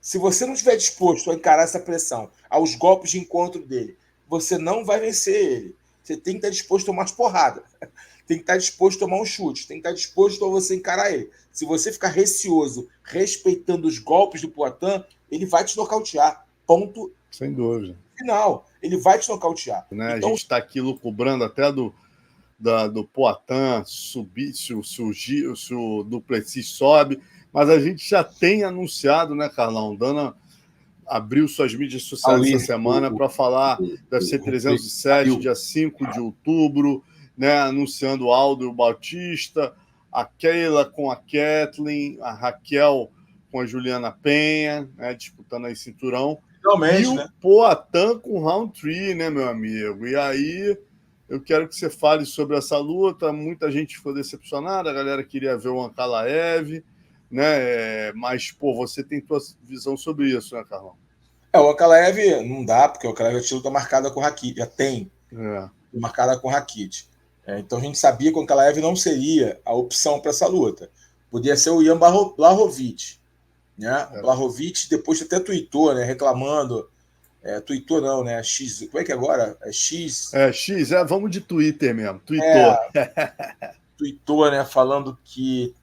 Se você não estiver disposto a encarar essa pressão, aos golpes de encontro dele, você não vai vencer ele. Você tem que estar disposto a tomar umas porradas. Tem que estar disposto a tomar um chute. Tem que estar disposto a você encarar ele. Se você ficar receoso, respeitando os golpes do Poatan, ele vai te nocautear. Ponto. Sem dúvida. Final. Ele vai te nocautear. Né? Então, a gente está aqui cobrando até do Poatan subir, se o Duplessis sobe, mas a gente já tem anunciado, né, Carlão? Dana abriu suas mídias sociais essa semana para falar da UFC 307, dia 5 de outubro, né, anunciando o Aldo e o Bautista, a Keila com a Kathleen, a Raquel com a Juliana Penha, né, disputando aí cinturão. Realmente, e o Poatan com o Roundtree, né, meu amigo? E aí eu quero que você fale sobre essa luta. Muita gente ficou decepcionada, a galera queria ver o Ankalaev, né? Mas, pô, você tem tua visão sobre isso, né, Carlão? O Ankalaev não dá, porque o Ankalaev tinha luta marcada com o Rakit, já tem marcada com o Rakit. Então a gente sabia que o Ankalaev não seria a opção para essa luta. Podia ser o Ian Blachowicz, né? O Blachowicz depois até tweetou, né, reclamando. Tweetou não, né? X, como é que é agora? É X? X, vamos de Twitter mesmo. Tweetou. Tweetou, né? Falando que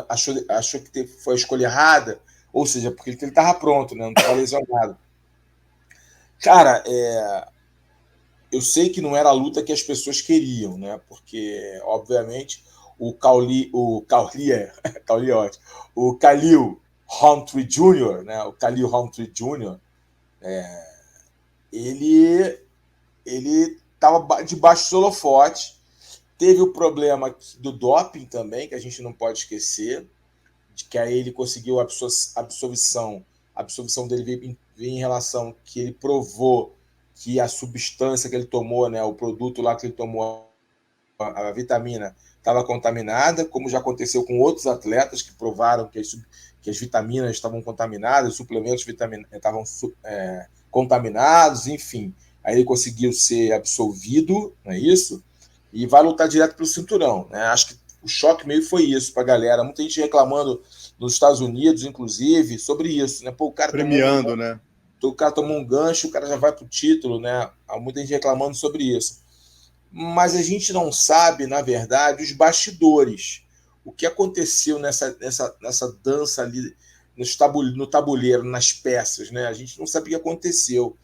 achou que foi a escolha errada, ou seja, porque ele estava pronto, né? Não estava lesionado. Cara, eu sei que não era a luta que as pessoas queriam, né? Porque, obviamente, o Khalil Rountree Jr., né? O Khalil Rountree Jr., ele estava debaixo do holofote. Teve o problema do doping também, que a gente não pode esquecer, de que aí ele conseguiu a absolvição. A absolvição dele veio em relação que ele provou que a substância que ele tomou, né, o produto lá que ele tomou, a vitamina, estava contaminada, como já aconteceu com outros atletas que provaram que as vitaminas estavam contaminadas, os suplementos estavam contaminados, enfim. Aí ele conseguiu ser absolvido, não é isso? E vai lutar direto pelo cinturão, né? Acho que o choque meio foi isso para a galera. Muita gente reclamando nos Estados Unidos, inclusive, sobre isso, né? Pô, o cara premiando, né? O cara tomou um gancho, o cara já vai pro título, né? Há muita gente reclamando sobre isso. Mas a gente não sabe, na verdade, os bastidores. O que aconteceu nessa dança ali no tabuleiro, nas peças, né? A gente não sabe o que aconteceu.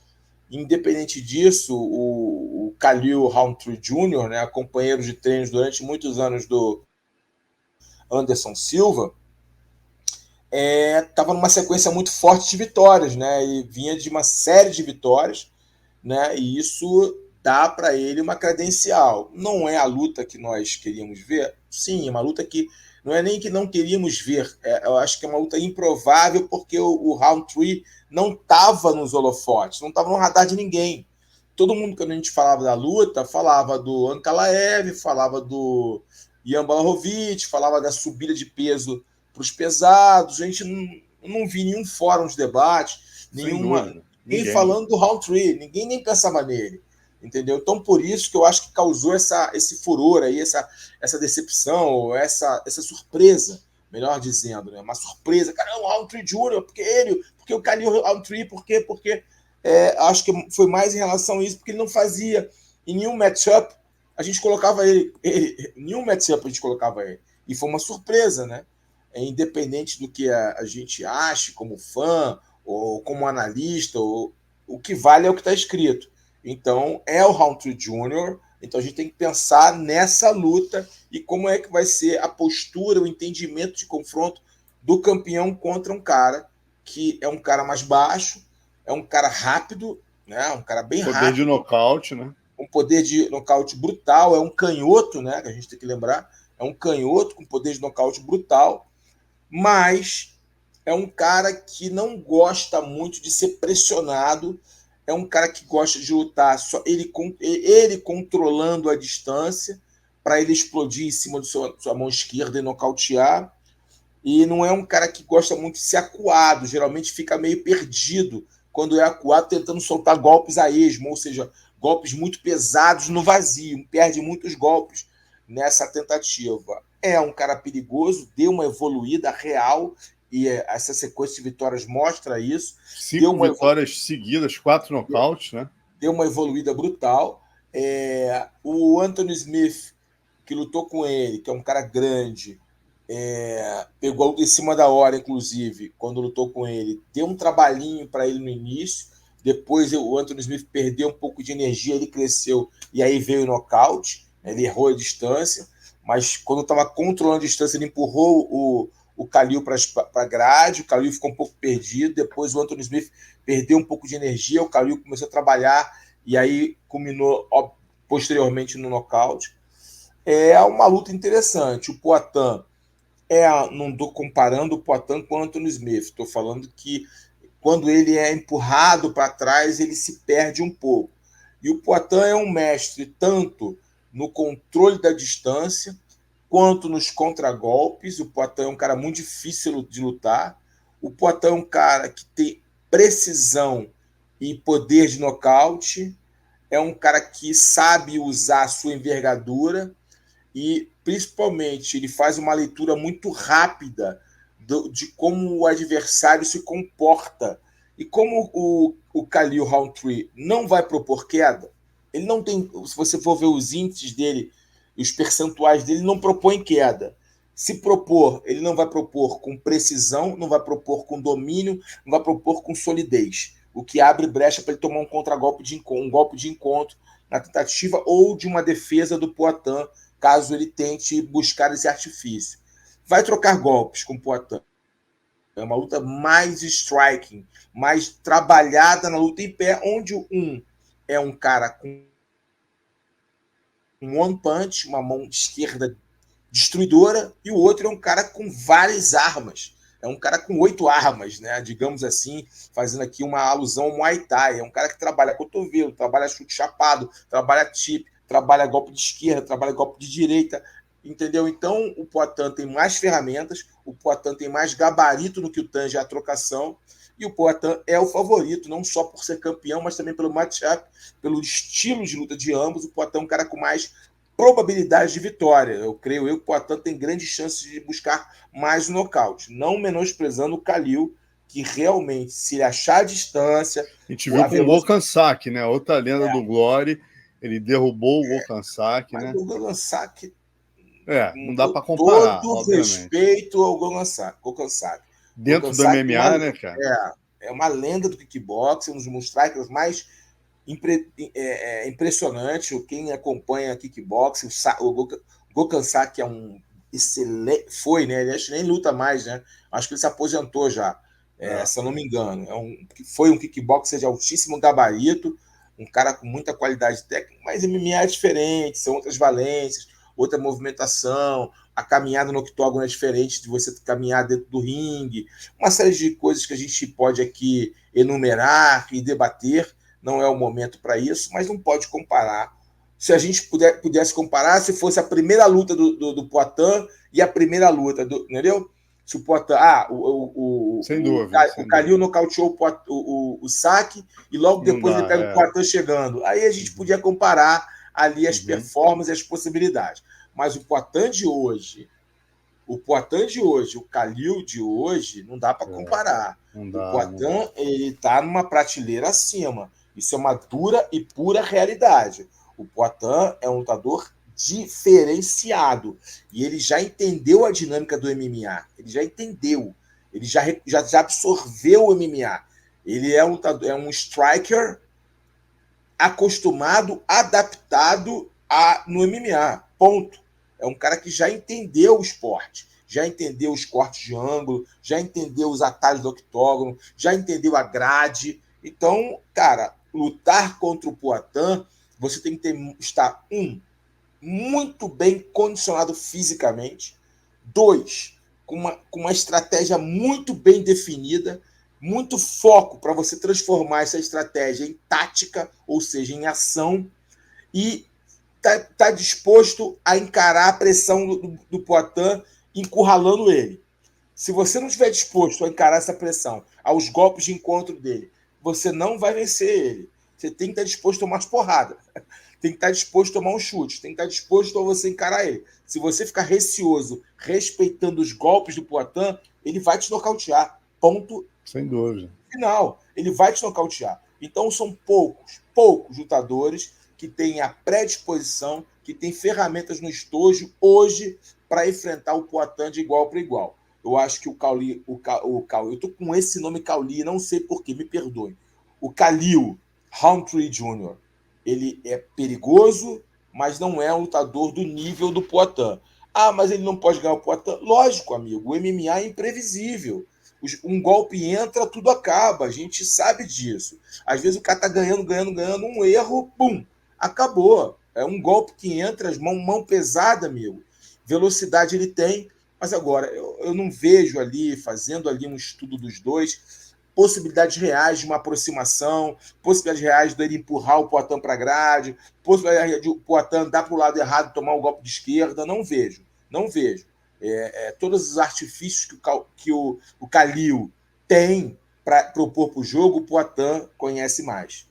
Independente disso, o Khalil Rountree Jr., né, companheiro de treinos durante muitos anos do Anderson Silva, estava numa sequência muito forte de vitórias, né? E vinha de uma série de vitórias, né? E isso dá para ele uma credencial. Não é a luta que nós queríamos ver? Sim, é uma luta que não é nem que não queríamos ver. Eu acho que é uma luta improvável porque o Roundtree não estava nos holofotes, não estava no radar de ninguém. Todo mundo, quando a gente falava da luta, falava do Ankalaev, falava do Ian Blachowicz, falava da subida de peso para os pesados. A gente não viu nenhum fórum de debate, ninguém falando do Roundtree, ninguém nem pensava nele, entendeu? Então, por isso que eu acho que causou esse furor aí, essa decepção, essa surpresa, melhor dizendo, né? Uma surpresa. Caramba, o Roundtree Jr., porque o Khalil Roundtree, porque acho que foi mais em relação a isso, porque ele não fazia em nenhum matchup, a gente colocava ele nenhum matchup a gente colocava ele. E foi uma surpresa, né? Independente do que a gente ache como fã ou como analista, o que vale é o que está escrito. Então, é o Roundtree Jr., então a gente tem que pensar nessa luta e como é que vai ser a postura, o entendimento de confronto do campeão contra um cara que é um cara mais baixo, é um cara rápido, né? Um cara bem rápido. Poder de nocaute, né? Um poder de nocaute brutal, é um canhoto, né? Que a gente tem que lembrar. É um canhoto com poder de nocaute brutal, mas é um cara que não gosta muito de ser pressionado, é um cara que gosta de lutar só ele controlando a distância para ele explodir em cima de sua mão esquerda e nocautear. E não é um cara que gosta muito de ser acuado, geralmente fica meio perdido quando é acuado, tentando soltar golpes a esmo, ou seja, golpes muito pesados no vazio, perde muitos golpes nessa tentativa. É um cara perigoso, deu uma evoluída real e essa sequência de vitórias mostra isso. 5 vitórias seguidas, 4 nocautes, né? Deu uma evoluída brutal. O Anthony Smith, que lutou com ele, que é um cara grande, pegou em cima da hora, inclusive, quando lutou com ele, deu um trabalhinho para ele no início, depois o Anthony Smith perdeu um pouco de energia, ele cresceu, e aí veio o nocaute, ele errou a distância, mas quando estava controlando a distância, ele empurrou o Khalil para a grade, o Khalil ficou um pouco perdido, depois o Anthony Smith perdeu um pouco de energia, o Khalil começou a trabalhar, e aí culminou posteriormente no nocaute. É uma luta interessante. O Poatan, não estou comparando o Poatan com o Anthony Smith, estou falando que quando ele é empurrado para trás, ele se perde um pouco. E o Poatan é um mestre tanto no controle da distância quanto nos contragolpes. O Poatan é um cara muito difícil de lutar. O Poatan é um cara que tem precisão e poder de nocaute. É um cara que sabe usar a sua envergadura e, principalmente, ele faz uma leitura muito rápida de como o adversário se comporta. E como o Khalil Rountree não vai propor queda, ele não tem, se você for ver os índices dele, os percentuais dele, não propõe queda. Se propor, ele não vai propor com precisão, não vai propor com domínio, não vai propor com solidez, o que abre brecha para ele tomar um contragolpe um golpe de encontro na tentativa ou de uma defesa do Poatan, caso ele tente buscar esse artifício. Vai trocar golpes com o Poatan. É uma luta mais striking, mais trabalhada na luta em pé, onde é um cara com um one punch, uma mão esquerda destruidora, e o outro é um cara com várias armas. É um cara com 8 armas, né? Digamos assim, fazendo aqui uma alusão ao Muay Thai. É um cara que trabalha cotovelo, trabalha chute chapado, trabalha chip, trabalha golpe de esquerda, trabalha golpe de direita, entendeu? Então, o Poatan tem mais ferramentas, o Poatan tem mais gabarito no que o tange a trocação, e o Poatan é o favorito, não só por ser campeão, mas também pelo matchup, pelo estilo de luta de ambos. O Poatan é um cara com mais probabilidade de vitória. Eu creio que o Poatan tem grandes chances de buscar mais o nocaute, não menosprezando o Khalil, que realmente, se ele achar a distância... A gente viu com o Volkansky, né? Outra lenda do Glory, ele derrubou o Volkansky, né? O Volkansky... não dá para comparar, todo obviamente. Respeito ao Volkansky. Dentro do MMA, né, cara? É uma lenda do kickboxing, um dos strikers mais impressionante. Quem acompanha kickboxing, o Volkansky é um excelente... Foi, né? Ele acho que nem luta mais, né? Acho que ele se aposentou já, se eu não me engano. Foi um kickboxer de altíssimo gabarito, um cara com muita qualidade técnica, mas MMA é diferente, são outras valências, outra movimentação, a caminhada no octógono é diferente de você caminhar dentro do ringue, uma série de coisas que a gente pode aqui enumerar e debater. Não é o momento para isso, mas não pode comparar. Se a gente pudesse comparar, se fosse a primeira luta do Poatan e a primeira luta, entendeu? Se o Poatan... sem dúvida. O Khalil nocauteou o saque e logo depois ele pega o Poatan chegando. Aí a gente podia comparar ali as performances e as possibilidades. Mas o Poatan de hoje, o Khalil de hoje, não dá para comparar. O Poatan, ele está numa prateleira acima. Isso é uma dura e pura realidade. O Poatan é um lutador diferenciado. E ele já entendeu a dinâmica do MMA. Ele já entendeu. Ele já absorveu o MMA. Ele é um striker acostumado, adaptado no MMA. Ponto. É um cara que já entendeu o esporte, já entendeu os cortes de ângulo, já entendeu os atalhos do octógono, já entendeu a grade. Então, cara, lutar contra o Poatan, você tem que estar, muito bem condicionado fisicamente. 2, com uma estratégia muito bem definida, muito foco para você transformar essa estratégia em tática, ou seja, em ação, e tá disposto a encarar a pressão do Poatan, encurralando ele. Se você não estiver disposto a encarar essa pressão, aos golpes de encontro dele, você não vai vencer ele. Você tem que estar disposto a tomar umas porradas. tem que estar disposto a tomar um chute, tem que estar disposto a você encarar ele. Se você ficar receoso, respeitando os golpes do Poatan, ele vai te nocautear. Ponto. Sem dúvida. Final. Ele vai te nocautear. Então são poucos lutadores que têm a predisposição, que têm ferramentas no estojo hoje para enfrentar o Poatan de igual para igual. Eu acho que o Cauli, eu tô com esse nome Cauli, não sei porquê, me perdoe. O Khalil Rountree Jr., ele é perigoso, mas não é um lutador do nível do Poatan. Ah, mas ele não pode ganhar o Poatan? Lógico, amigo, o MMA é imprevisível. Um golpe entra, tudo acaba. A gente sabe disso. Às vezes o cara tá ganhando, um erro, pum, acabou. É um golpe que entra, mão pesada, amigo. Velocidade ele tem, mas agora eu não vejo ali, fazendo ali um estudo dos dois, possibilidades reais de uma aproximação, possibilidades reais dele empurrar o Poatan para a grade, possibilidade de o Poatan andar para o lado errado e tomar um golpe de esquerda. Não vejo, não vejo. Todos os artifícios que o Khalil tem para propor para o jogo, o Poatan conhece mais.